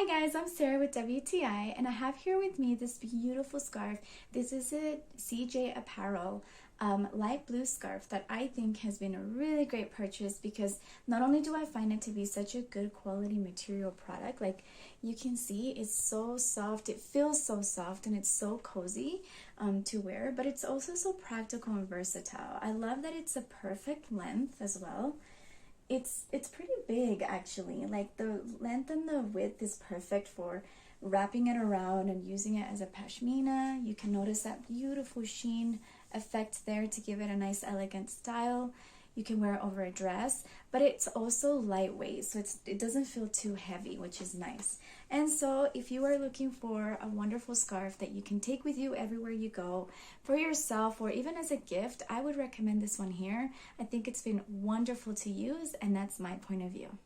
Hi guys, I'm Sarah with WTI, and I have here with me this beautiful scarf. This is a CJ Apparel light blue scarf that I think has been a really great purchase because not only do I find it to be such a good quality material product, like you can see it's so soft, it feels so soft, and it's so cozy to wear, but it's also so practical and versatile. I love that it's a perfect length as well. It's pretty big actually. Like the length and the width is perfect for wrapping it around and using it as a pashmina. You can notice that beautiful sheen effect there to give it a nice elegant style. You can wear it over a dress, but it's also lightweight, so it doesn't feel too heavy, which is nice. And so if you are looking for a wonderful scarf that you can take with you everywhere you go for yourself or even as a gift, I would recommend this one here. I think it's been wonderful to use, and that's my point of view.